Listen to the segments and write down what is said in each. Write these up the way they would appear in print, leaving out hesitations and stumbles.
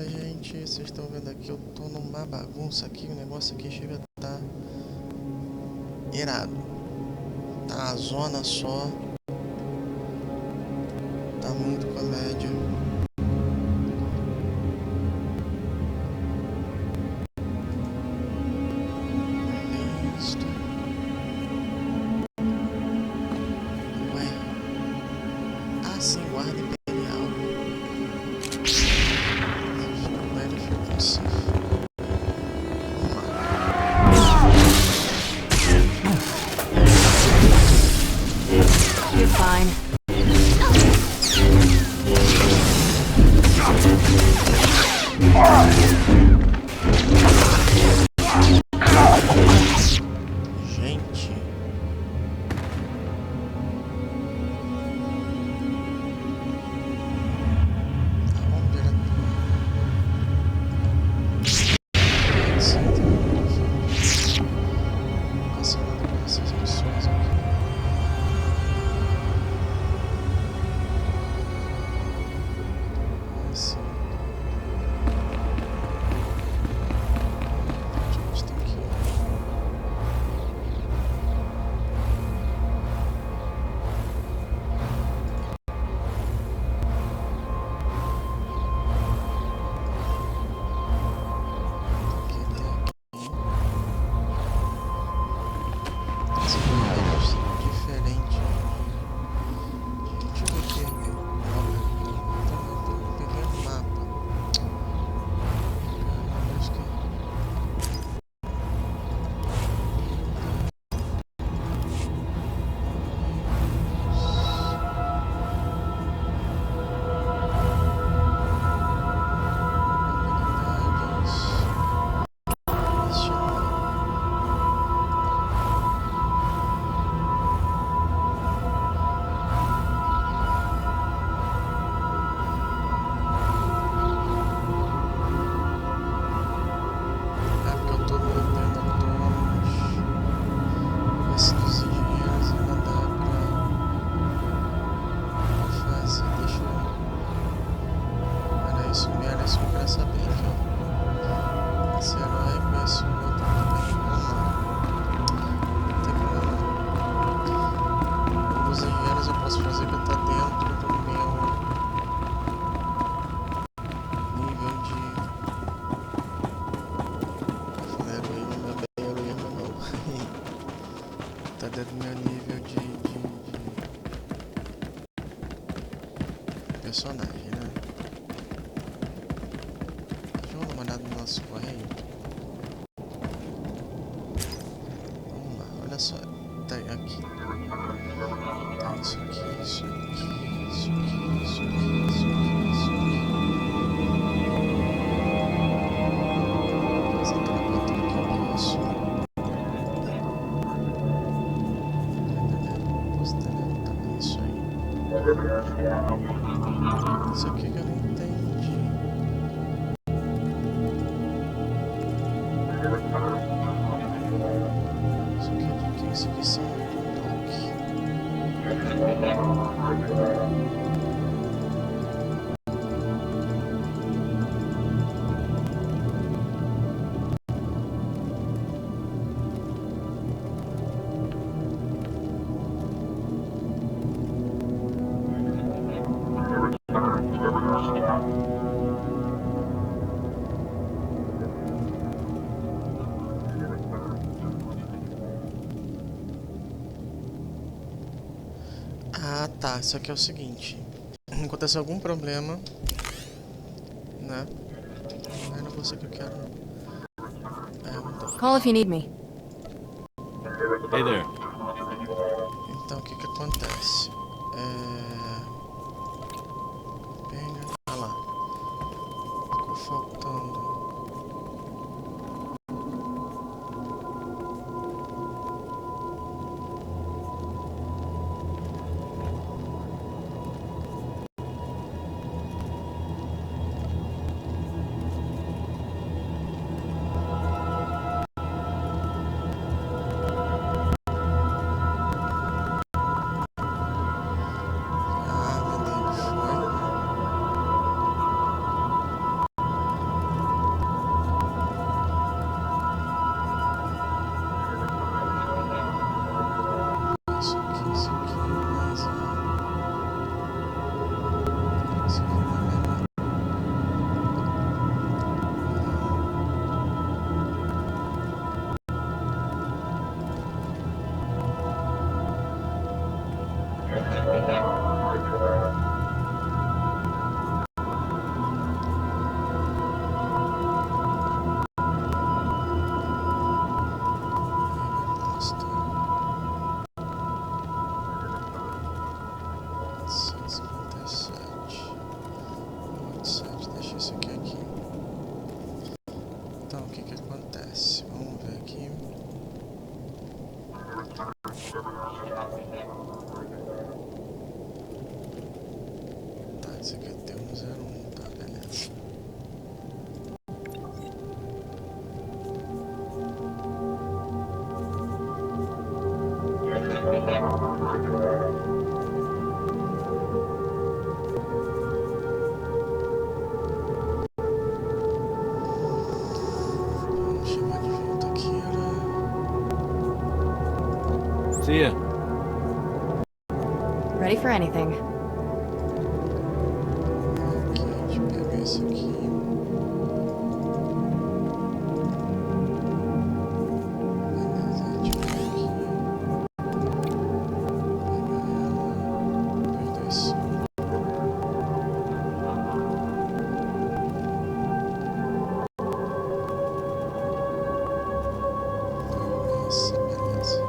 Fala, gente, vocês estão vendo aqui, eu tô numa bagunça aqui, o negócio aqui chega a tá irado. Tá a zona só, tá muito comédia. Isto. Ué. Ah, sim, guarda imperial. Vai, ele fica assim. You're fine. Gente. Vamos direto. Cancelando com essas pessoas aqui. Assim. A gente tem que... diferente. Deixa eu ver aqui. Eu peguei o mapa. Acho que... Tá dentro do meu nível de personagem, né? Deixa eu dar uma olhada no nosso correio. Vamos lá, olha só. Tá aqui. Tá isso aqui, isso aqui, isso aqui, isso aqui, isso aqui, isso aqui. Essa teleporta aqui eu posso. Posso teleportar isso aí. Isso aqui que eu não entendi. Isso aqui é de que? Isso aqui são do bloco. Ah, tá. Isso aqui é o seguinte. Acontece algum problema, né? Não era você que eu quero. Call if you need me. Hey there. Então, o que que acontece? Pega... Ah lá. Ficou faltando... 01, tá, beleza. Vamos chamar de volta aqui, See ya. Ready for anything. aqui, a gente pega esse aqui. Beleza, a gente pega aqui. Pega ela. Os dois sons. Nossa, beleza.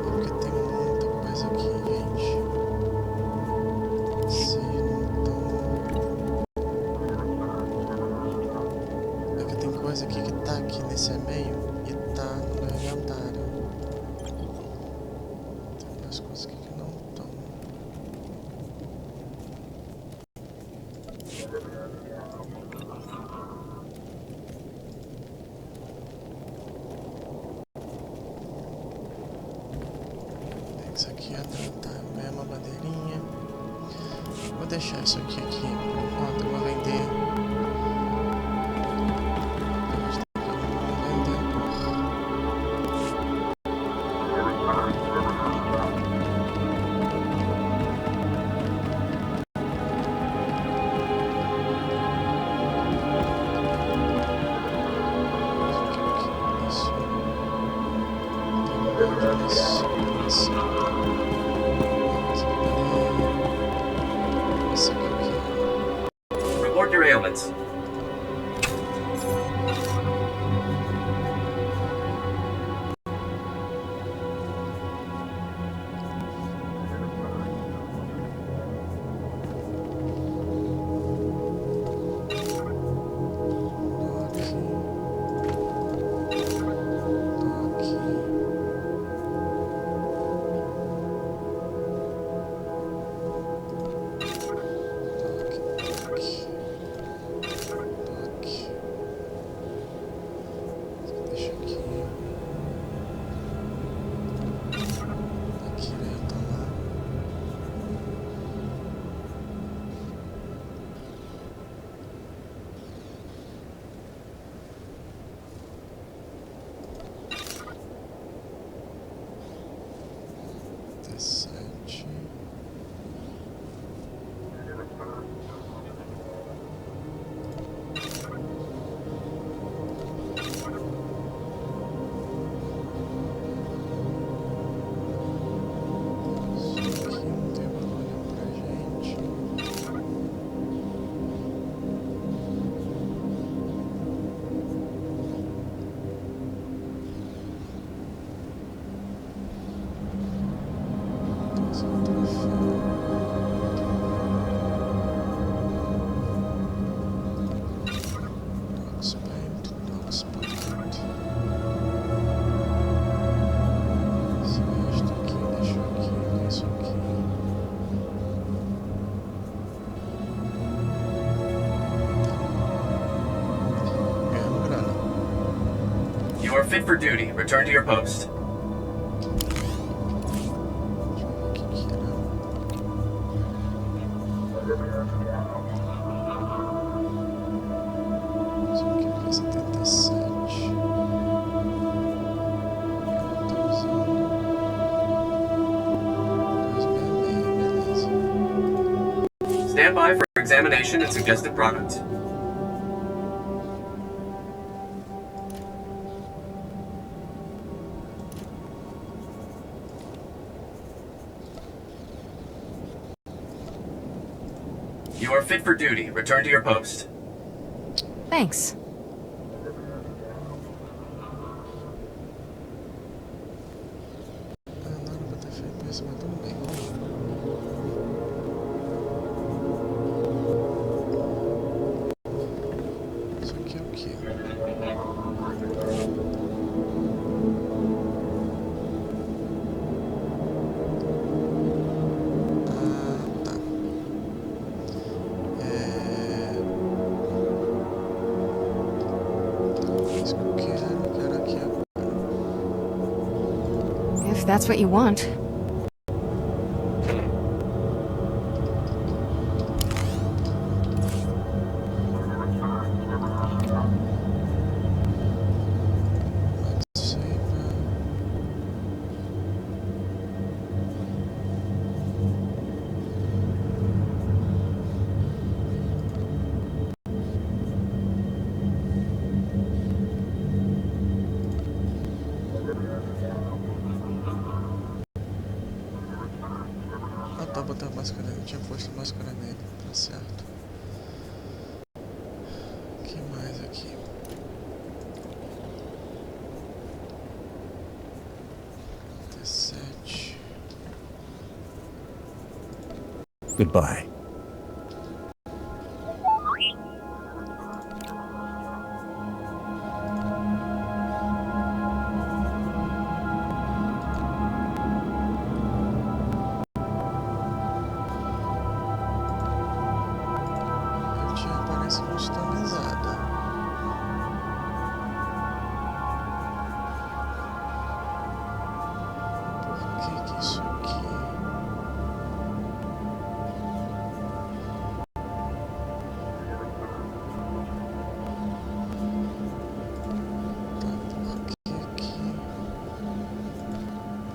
É porque tem muita coisa aqui, gente. Se não tão... É que tem coisa aqui que tá aqui nesse e-mail e tá no meu inventário. Tem umas coisas aqui que não estão. Isso aqui tá, eu ganhei uma bandeirinha. Vou deixar isso aqui por enquanto, eu vou vender. A gente tem que vender a porra. Isso. Isso. Isso aqui eu quero. Report your ailments. Deixa aqui. Aqui, né? Tá lá. Interessante. Isso aqui não tem valor nenhum pra gente. Esse é um troféu. Dogs Paint, Dogs Paint. Esse resto aqui, deixa aqui, isso aqui. Ganhamos grana. You are fit for duty. Return to your post. Deixa eu ver o que que era. Isso aqui foi 77. Eu tô usando 266, beleza. Stand by for examination and suggested product. You are fit for duty. Return to your post. Thanks. Ah, não era pra ter feito isso, mas tudo bem. Isso aqui é o quê? that's what you want. Ah tá, botar a máscara nele. Eu tinha posto a máscara nele. Tá certo. O que mais aqui? T7. Goodbye. Eu tinha aparência customizada. Por que isso aqui? Tá, por que aqui?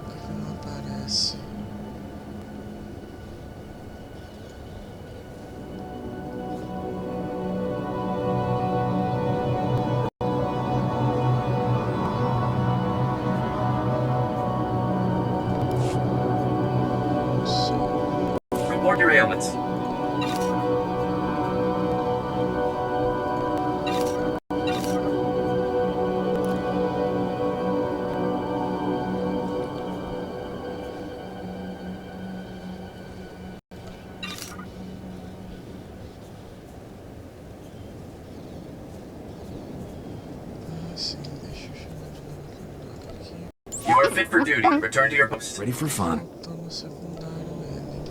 Por que não aparece? Não sei. Report your ailments. Ah, sim, deixa eu chamar de novo aqui. You are fit for duty. Return to your post. Ready for fun. Tô no secundário ele.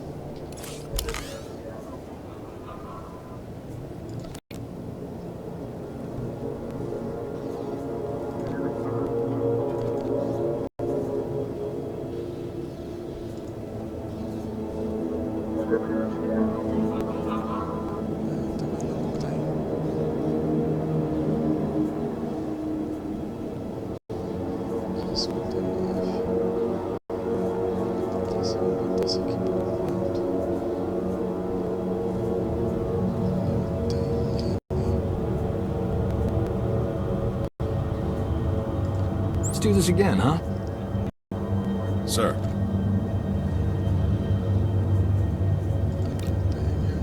Não tem. Esse aqui por enquanto. Não tem ele. Let's do this again, huh? Sir, Companion.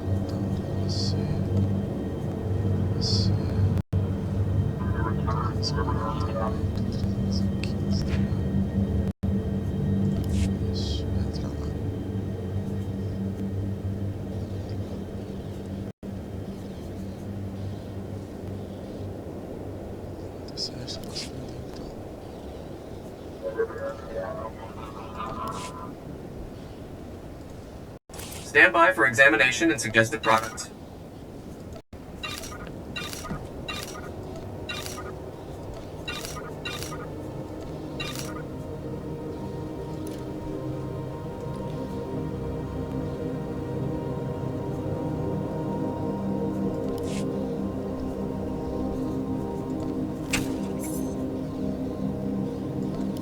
Voltando você. Você. 348, 315. Isso, entra lá. Esse resto eu posso vender então. Stand by for examination and suggested products.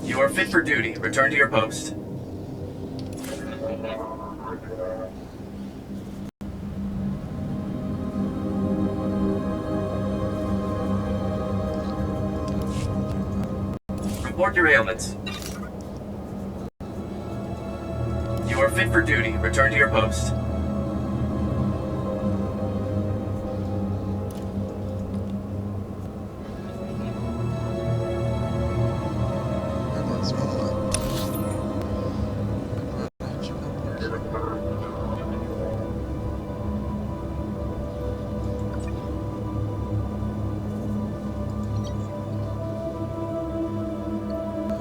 You are fit for duty. Return to your post. Report your ailments. You are fit for duty. Return to your post. Beleza, vamos lá. Agora a gente vai por aqui.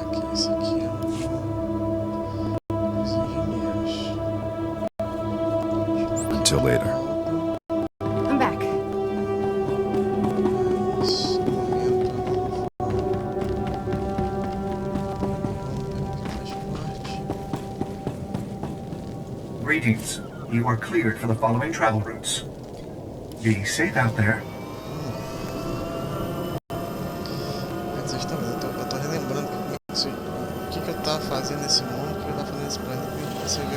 Aqui, esse aqui é os engenheiros. until later. I'm back. Mas no momento eu não vou Greetings. You are cleared for the following travel routes. Be safe out there. Vocês estão vendo? Eu tô relembrando o que eu tava fazendo nesse mundo, o que eu tava fazendo nesse planeta, e você vê.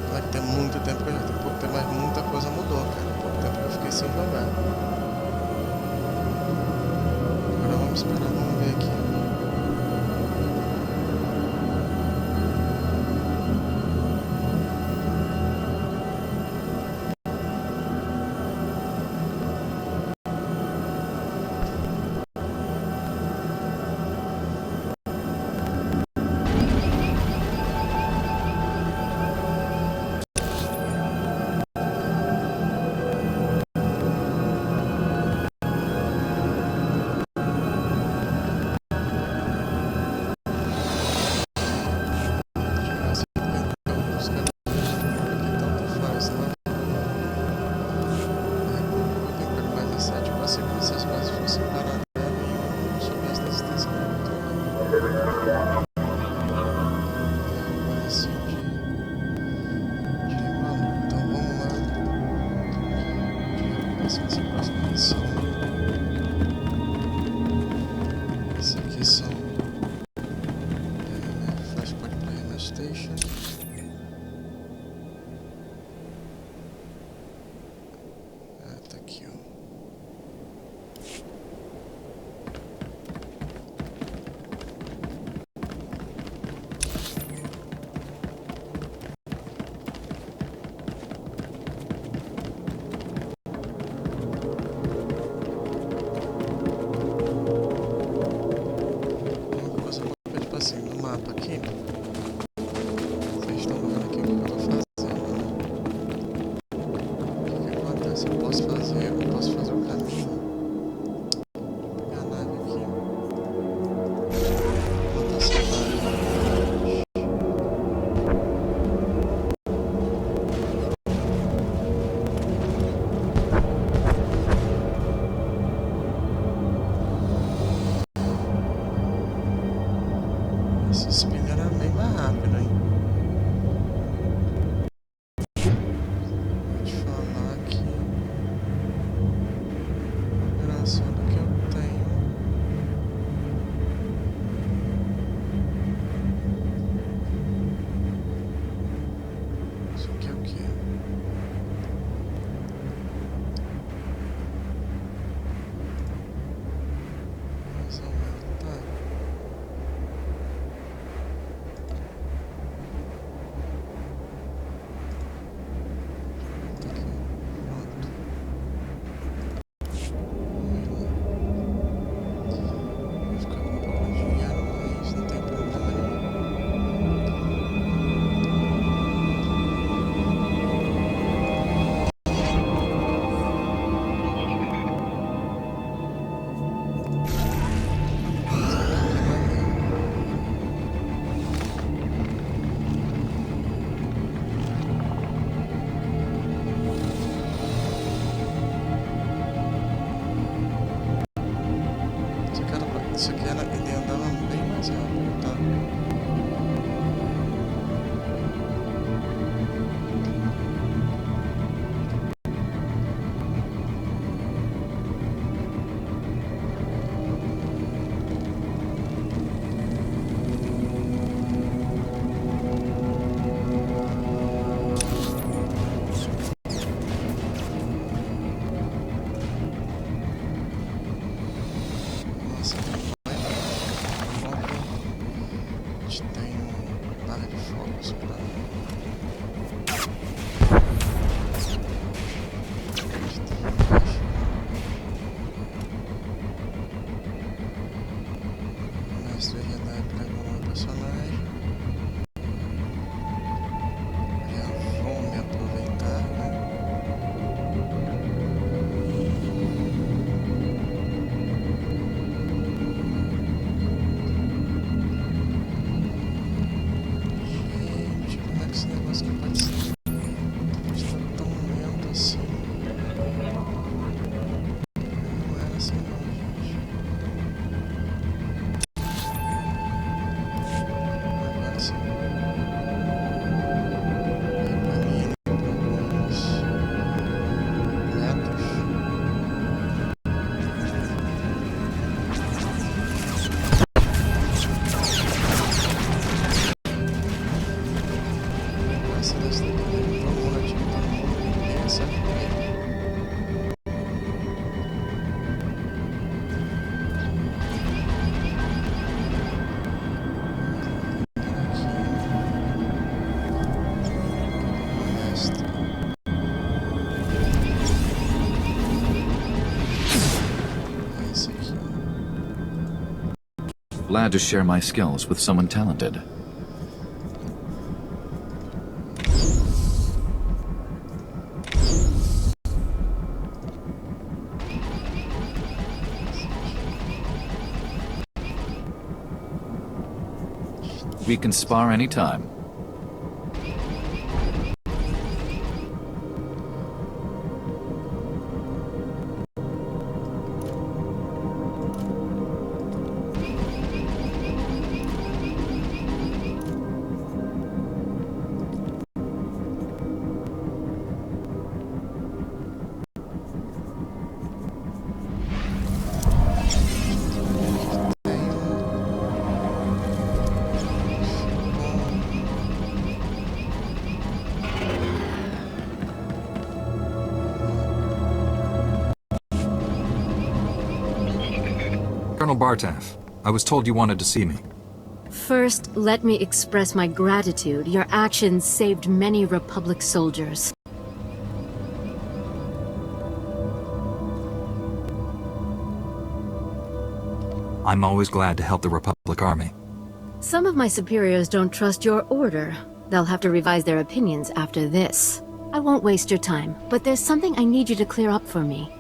Apesar que tem muito tempo que eu já tenho pouco tempo, mas muita coisa mudou, cara. Pouco tempo que eu fiquei sem jogar. Agora vamos esperar, vamos ver aqui. Esse spinner era bem mais rápido, hein? Vou te falar que graças do que eu tenho. Isso aqui é o quê? Vamos aumentar. Isso aqui era, ele andava bem mais rápido, tá? Nossa, a gente tem um área de fogos pra... Mestre Jedi pegou meu personagem. Já vou me aproveitar, né? Gente, como é que esse negócio aqui pode ser? glad to share my skills with someone talented. We can spar anytime. Colonel Bartaff, I was told you wanted to see me. First, let me express my gratitude. Your actions saved many Republic soldiers. I'm always glad to help the Republic Army. Some of my superiors don't trust your order. They'll have to revise their opinions after this. I won't waste your time, but there's something I need you to clear up for me.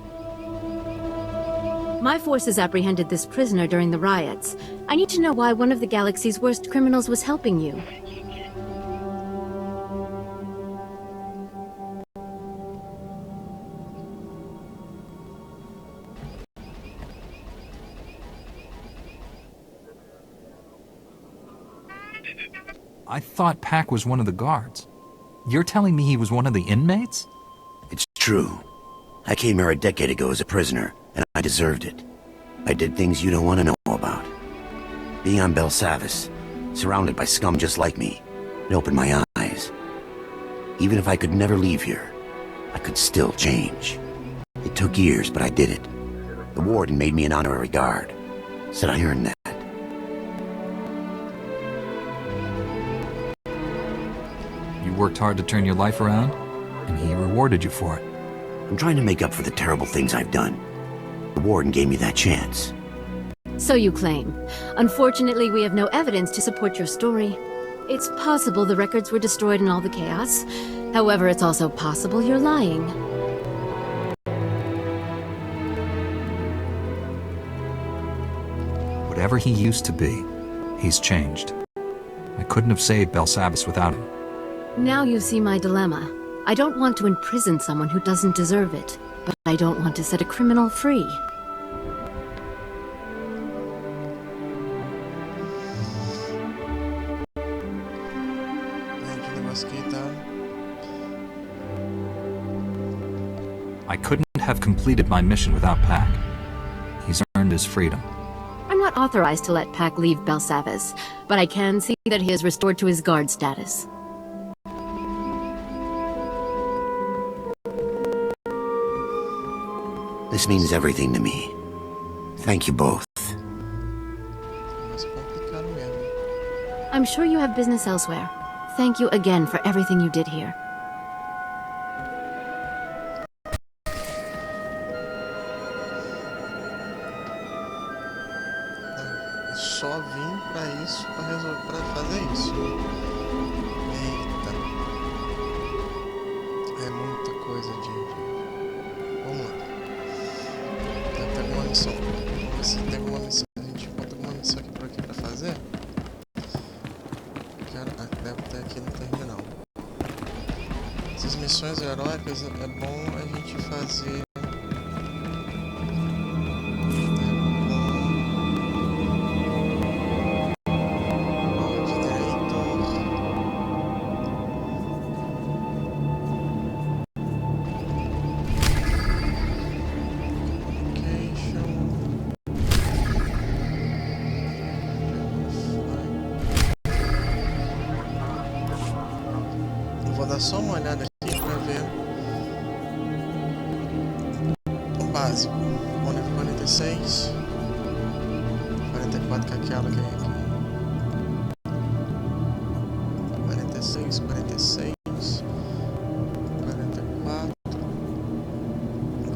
My forces apprehended this prisoner during the riots. I need to know why one of the galaxy's worst criminals was helping you. I thought Pac was one of the guards. You're telling me he was one of the inmates? It's true. I came here a decade ago as a prisoner, and I deserved it. I did things you don't want to know about. Being on Belsavis, surrounded by scum just like me, it opened my eyes. Even if I could never leave here, I could still change. It took years, but I did it. The warden made me an honorary guard. Said I earned that. You worked hard to turn your life around, and he rewarded you for it. I'm trying to make up for the terrible things I've done. The warden gave me that chance. So you claim. Unfortunately, we have no evidence to support your story. It's possible the records were destroyed in all the chaos. However, it's also possible you're lying. Whatever he used to be, he's changed. I couldn't have saved Belsavis without him. Now you see my dilemma. I don't want to imprison someone who doesn't deserve it, but I don't want to set a criminal free. I couldn't have completed my mission without Pac. He's earned his freedom. I'm not authorized to let Pac leave Belsavis, but I can see that he is restored to his guard status. This means everything to me. Thank you both. I'm sure you have business elsewhere. Thank you again for everything you did here. Só vim pra isso, pra fazer isso. Eita. É muita coisa de... Vamos lá. Tem até uma missão. Vamos ver se tem alguma missão. A gente encontra alguma missão aqui por aqui pra fazer. Cara, deve ter aqui no terminal. Essas missões heróicas é bom a gente fazer. Só uma olhada aqui para ver o básico. O nível 46, 44 que é aquela que é aqui. 46, 46, 44,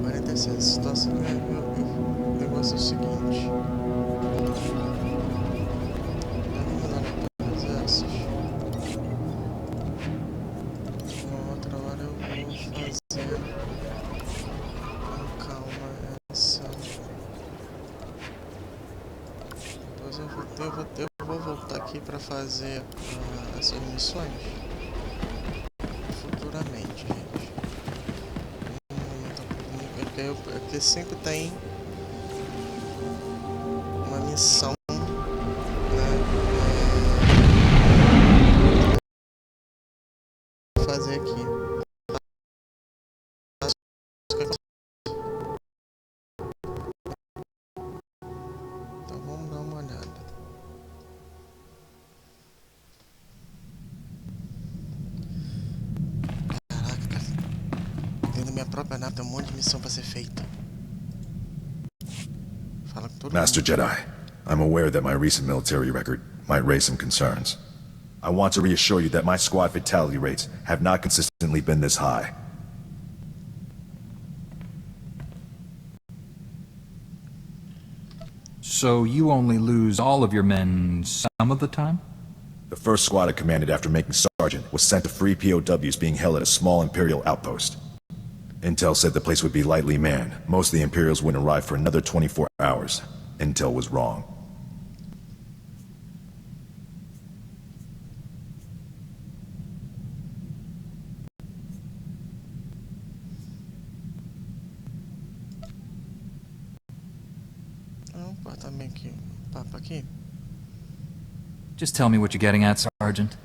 47. A situação o negócio é o seguinte. pra fazer essas missões futuramente, gente. Porque sempre tem uma missão, né, fazer aqui. Então vamos dar uma olhada. Caraca, cara. Dentro da minha própria nave tem um monte de missão pra ser feita. Fala com todo Master mundo. Jedi, I'm aware that my recent military record might raise some concerns. I want to reassure you that my squad fatality rates have not consistently been this high. So you only lose all of your men some of the time? The first squad I commanded after making Sergeant was sent to free POWs being held at a small Imperial outpost. Intel said the place would be lightly manned. Most of the Imperials wouldn't arrive for another 24 hours. Intel was wrong. Vamos botar também aqui papo aqui. Just tell me what you're getting at, Sergeant.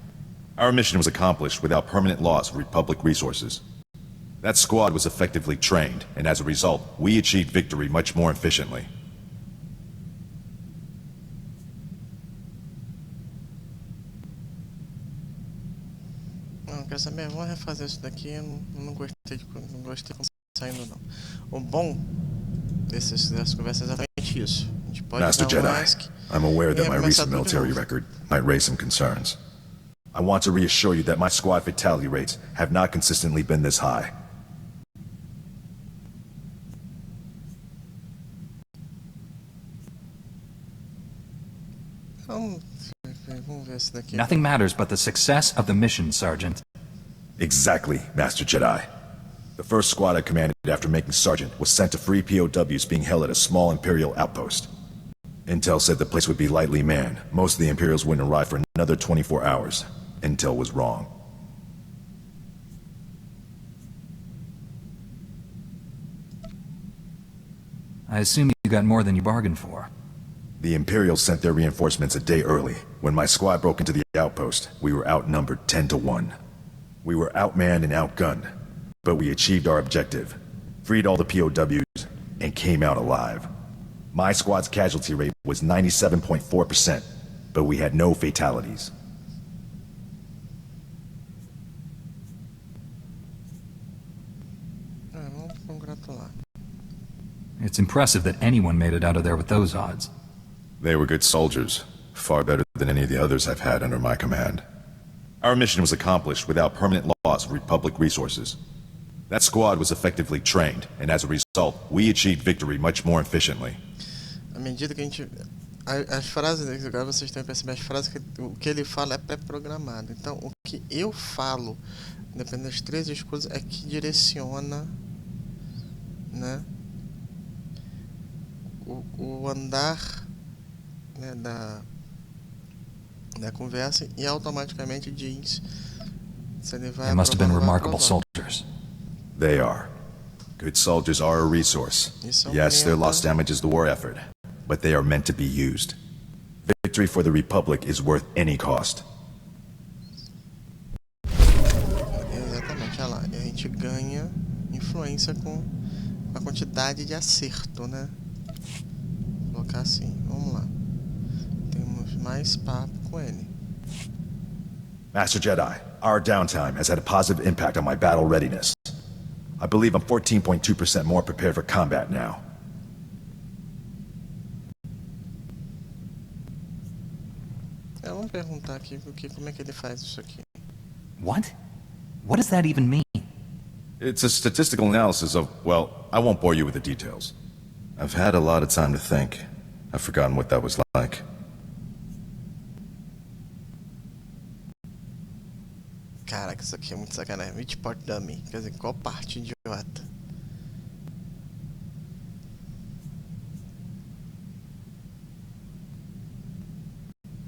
Our mission was accomplished without permanent loss of Republic resources. That squad was effectively trained, and as a result, we achieved victory much more efficiently. Não, quer saber? Vamos refazer isso daqui. Eu não gostei não gostei como tá saindo, não. O bom dessas conversas é exatamente isso. A gente pode Master dar um Jedi, ask I'm aware e that my começar recent tudo de military novo. record might raise some concerns. I want to reassure you that my squad fatality rates have not consistently been this high. Vamos ver esse daqui. Nothing matters but the success of the mission, Sergeant. Exactly, Master Jedi. The first squad I commanded after making Sergeant was sent to free POWs being held at a small Imperial outpost. Intel said the place would be lightly manned. Most of the Imperials wouldn't arrive for another 24 hours. Intel was wrong. I assume you got more than you bargained for. The Imperials sent their reinforcements a day early. When my squad broke into the outpost, we were outnumbered 10 to 1. We were outmanned and outgunned, but we achieved our objective, freed all the POWs, and came out alive. My squad's casualty rate was 97.4%, but we had no fatalities. Vamos congratular. It's impressive that anyone made it out of there with those odds. They were good soldiers, far better than any of the others I've had under my command. Our mission was accomplished without permanent loss of Republic resources. That squad was effectively trained, and as a result, we achieved victory much more efficiently. À medida que a gente... As frases, agora vocês têm que perceber, as frases que o que ele fala é pré-programado. Então, o que eu falo, dependendo das três escolhas, é que direciona, né, o andar, né, da conversa e automaticamente diz se ele vai They must have been aprovar ou não vai remarkable aprovar. soldiers. They are. Good soldiers are a resource. Isso Yes, their aumenta- loss damages the war effort, but they are meant to be used. Victory for the Republic is worth any cost. Exatamente, olha lá. E a gente ganha influência com a quantidade de acerto, né? Vou colocar assim, vamos lá. Temos mais papo com ele. Master Jedi, our downtime has had a positive impact on my battle readiness. I believe I'm 14.2% more prepared for combat now. Vamos perguntar aqui como é que ele faz isso aqui. What? What does that even mean? It's a statistical analysis of, well, I won't bore you with the details. I've had a lot of time to think. I've forgotten what that was like. Caraca, isso aqui é muito sacanagem. Which part dummy? Quer dizer, qual parte idiota?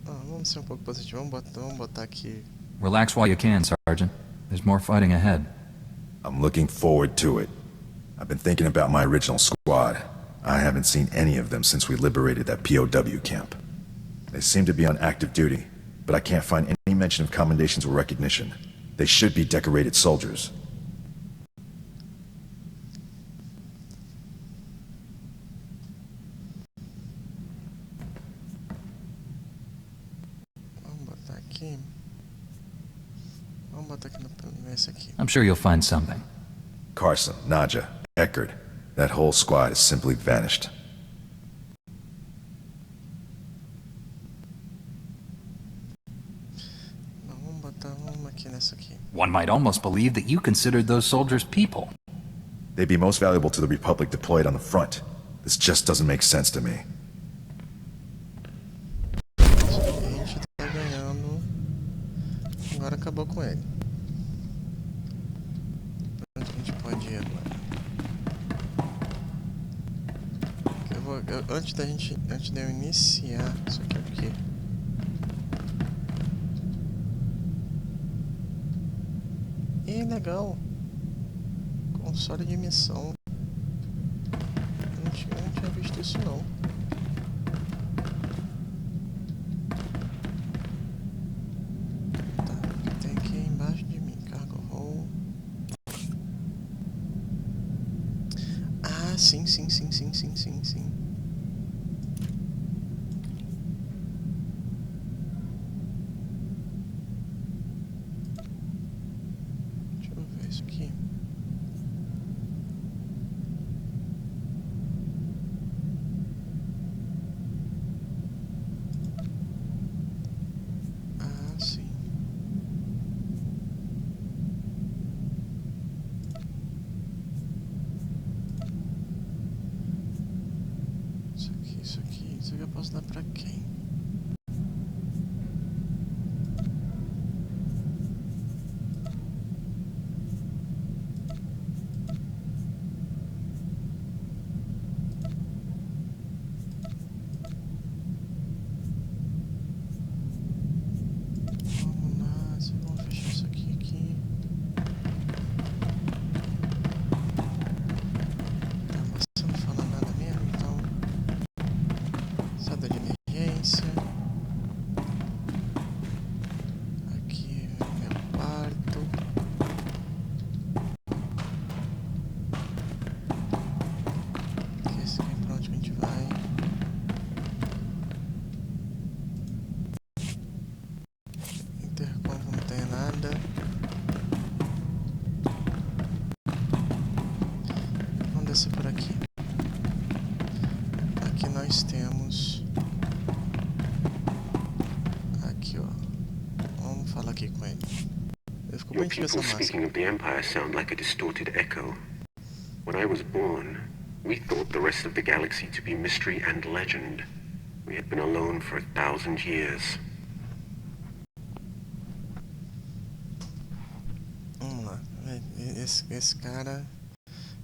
Vamos ser um pouco positivo. Vamos botar aqui. Relax while you can, Sergeant. There's more fighting ahead. I'm looking forward to it. I've been thinking about my original squad. I haven't seen any of them since we liberated that POW camp. They seem to be on active duty, but I can't find any mention of commendations or recognition. They should be decorated soldiers. Vamos botar aqui. Vamos botar aqui nesse aqui. I'm sure you'll find something. Carson, Nadja, Eckert. That whole squad has simply vanished. Vamos botar uma aqui nessa aqui. One might almost believe that you considered those soldiers people. They'd be most valuable to the Republic deployed on the front. This just doesn't make sense to me. A gente tá ganhando. Agora acabou com ele. Onde a gente pode ir agora? Antes de eu iniciar isso aqui. Ih, legal. Console de missão. Eu não tinha visto isso não. Tá, tem aqui embaixo de mim. Cargo roll. Ah, sim. Deixa eu ver isso aqui. Ah, sim. Isso aqui eu posso dar pra quem? Vamos lá, vamos fechar isso aqui. Tá, mas você não fala nada mesmo, então. Saída de emergência. Aqui é meu quarto. Esse aqui é pra onde a gente vai. Intercom não tem nada. Vamos descer por aqui. Aqui nós temos. Aqui, ó. Vamos falar aqui com ele. Ele ficou Your bem antigo essa people speaking máscara. of the Empire sound like a distorted echo. When I was born, we thought the rest of the galaxy to be mystery and legend. We had been alone for 1,000 years. Vamos lá. Esse cara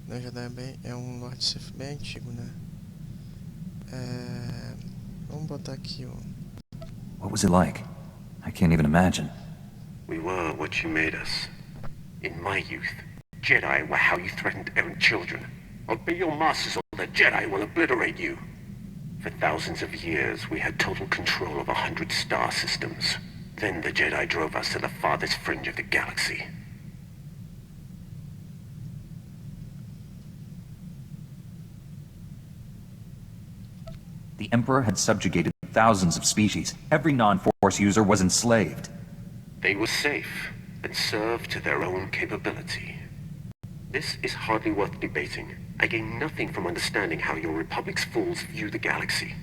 da Jedi é um Lord Sith bem antigo, né? Vamos botar aqui, ó. What was it like? I can't even imagine. We were what you made us. In my youth, Jedi were how you threatened errant children. Obey your masters or the Jedi will obliterate you. For thousands of years, we had total control of 100 star systems. Then the Jedi drove us to the farthest fringe of the galaxy. The Emperor had subjugated thousands of species. Every non-Force user was enslaved. They were safe and served to their own capability. This is hardly worth debating. I gain nothing from understanding how your Republic's fools view the galaxy.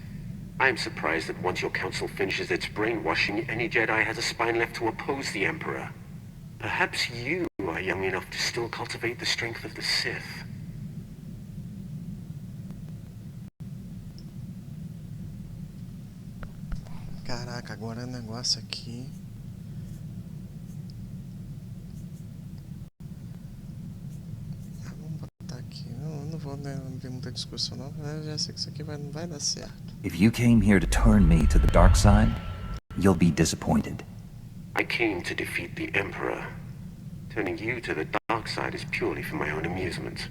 I am surprised that once your council finishes its brainwashing, any Jedi has a spine left to oppose the Emperor. Perhaps you are young enough to still cultivate the strength of the Sith. Caraca, agora o negócio aqui. Vamos botar aqui. Não vou abrir muita discussão não. Eu já sei que isso aqui não vai dar certo. If you came here to turn me to the dark side, you'll be disappointed. I came to defeat the Emperor. Turning you to the dark side is purely for my own amusement.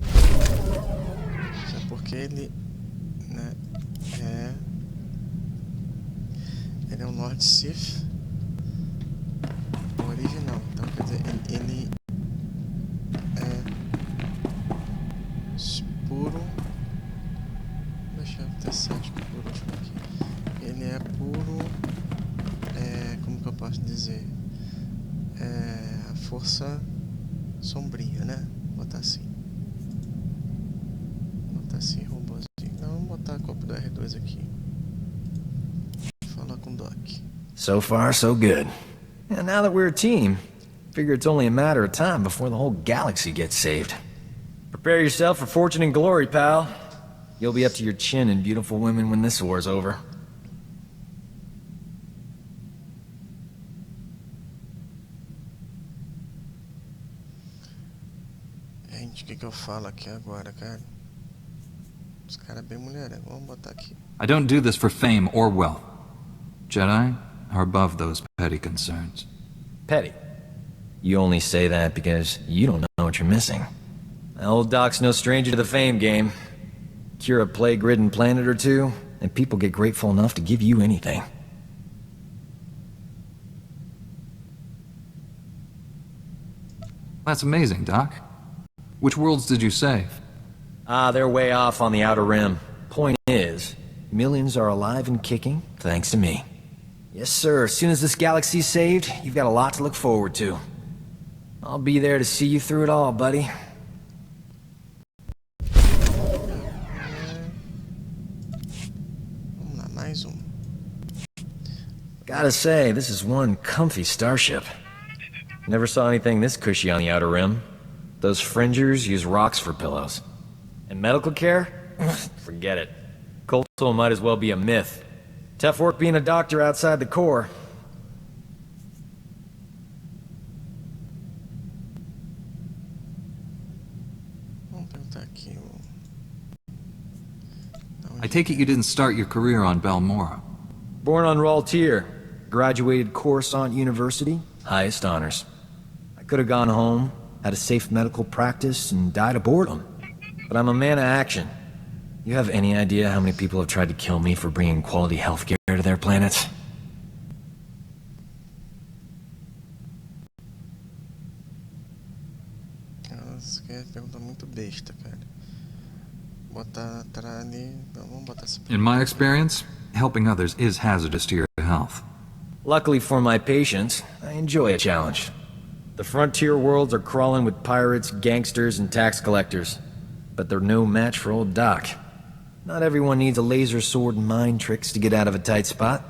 Isso é porque ele, né, ele é um Lord Sith original, então quer dizer, ele é puro. Deixa eu ter 7 por último aqui. Ele é puro, como que eu posso dizer? A força sombria, né? Vou botar assim. Robôzinho. Não, vamos botar a cópia do R2 aqui. Falar com o Doc. So far, so good. And now that we're a team, figure it's only a matter of time before the whole galaxy gets saved. Prepare yourself for fortune and glory, pal. You'll be up to your chin in beautiful women when this war's over. Gente, o que eu falo aqui agora, cara? Os caras bem mulheres. Vamos botar aqui. I don't do this for fame or wealth. Jedi are above those petty concerns. Petty. You only say that because you don't know what you're missing. Old Doc's no stranger to the fame game. Cure a plague-ridden planet or two, and people get grateful enough to give you anything. That's amazing, Doc. Which worlds did you save? They're way off on the Outer Rim. Point is, millions are alive and kicking, thanks to me. Yes, sir. As soon as this galaxy's saved, you've got a lot to look forward to. I'll be there to see you through it all, buddy. Vamos lá, mais um. Gotta say, this is one comfy starship. Never saw anything this cushy on the Outer Rim. Those fringers use rocks for pillows. And medical care? Forget it. Coastal might as well be a myth. Tough work being a doctor outside the core. Vamos perguntar aqui. I take it you didn't start your career on Belmora. Born on Raltier. Graduated Coruscant University. Highest honors. I could have gone home, had a safe medical practice, and died of boredom. But I'm a man of action. You have any idea how many people have tried to kill me for bringing quality healthcare to their planets? Essa aqui é pergunta muito besta, cara. Botar atrás ali. Não, vamos botar essa. In my experience, helping others is hazardous to your health. Luckily for my patients, I enjoy a challenge. The frontier worlds are crawling with pirates, gangsters, and tax collectors. But they're no match for old Doc. Not everyone needs a laser sword and mind tricks to get out of a tight spot.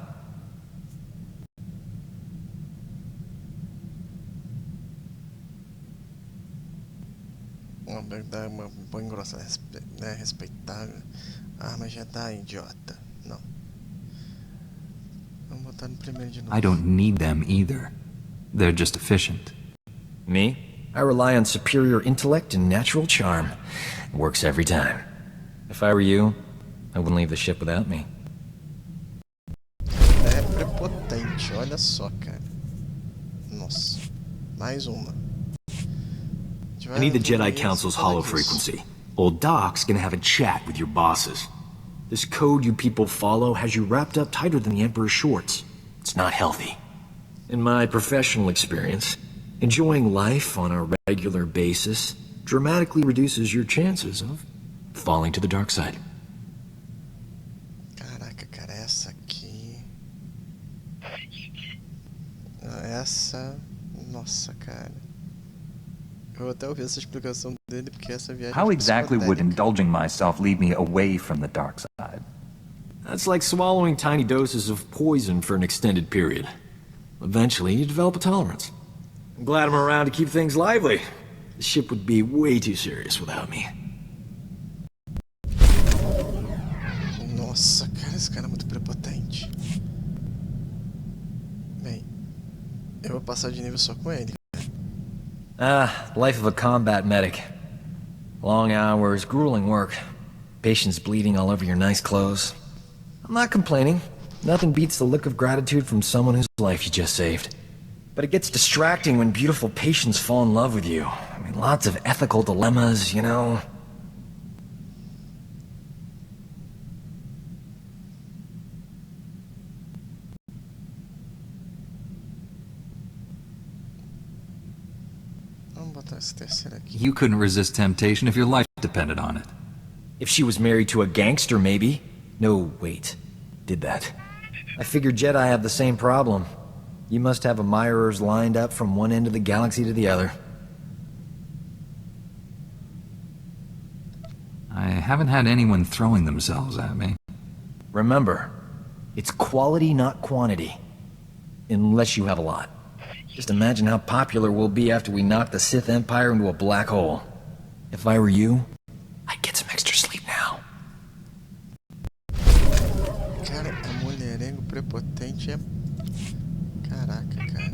Uma boa engrossa, né? Respeitável. Arma Jedi, idiota. Não. Vamos botar no primeiro de novo. I don't need them either. They're just efficient. Me? I rely on superior intellect and natural charm. It works every time. If I were you, I wouldn't leave the ship without me. É prepotente, olha só, cara. Nossa. Mais uma. I need the Jedi Council's hollow frequency. Old Doc's gonna have a chat with your bosses. This code you people follow has you wrapped up tighter than the Emperor's shorts. It's not healthy. In my professional experience, enjoying life on a regular basis dramatically reduces your chances of falling to the dark side. Caraca, cara, essa aqui. Essa. Nossa, cara. Eu vou até ouvir essa explicação dele, porque essa viagem. How exactly would indulging myself lead me away from the dark side? That's like swallowing tiny doses of poison for an extended period. Eventually, you develop a tolerance. I'm glad I'm around to keep things lively. The ship would be way too serious without me. Nossa, cara, esse cara é muito prepotente. Bem, eu vou passar de nível só com ele. Life of a combat medic. Long hours, grueling work. Patients bleeding all over your nice clothes. I'm not complaining. Nothing beats the look of gratitude from someone whose life you just saved. But it gets distracting when beautiful patients fall in love with you. I mean, lots of ethical dilemmas, you know? Vamos botar esse terceiro aqui. You couldn't resist temptation if your life depended on it. If she was married to a gangster, maybe. No, wait. Did that. I figured Jedi have the same problem. You must have admirers lined up from one end of the galaxy to the other. I haven't had anyone throwing themselves at me. Remember, it's quality, not quantity. Unless you have a lot. Just imagine how popular we'll be after we knock the Sith Empire into a black hole. If I were you, I'd get some extra sleep now. Cara, a mulherengo prepotente é... Caraca, cara.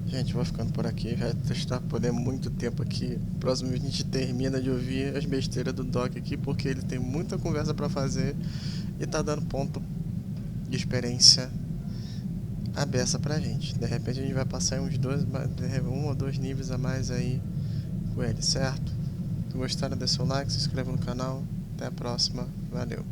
Gente, vou ficando por aqui. Já está podendo muito tempo aqui. Próximo vídeo a gente termina de ouvir as besteiras do Doc aqui, porque ele tem muita conversa pra fazer e tá dando ponto de experiência a beça pra gente. De repente a gente vai passar em uns um ou dois níveis a mais aí com ele, certo? Se gostaram, deixa seu like, se inscreva no canal. Até a próxima. Valeu.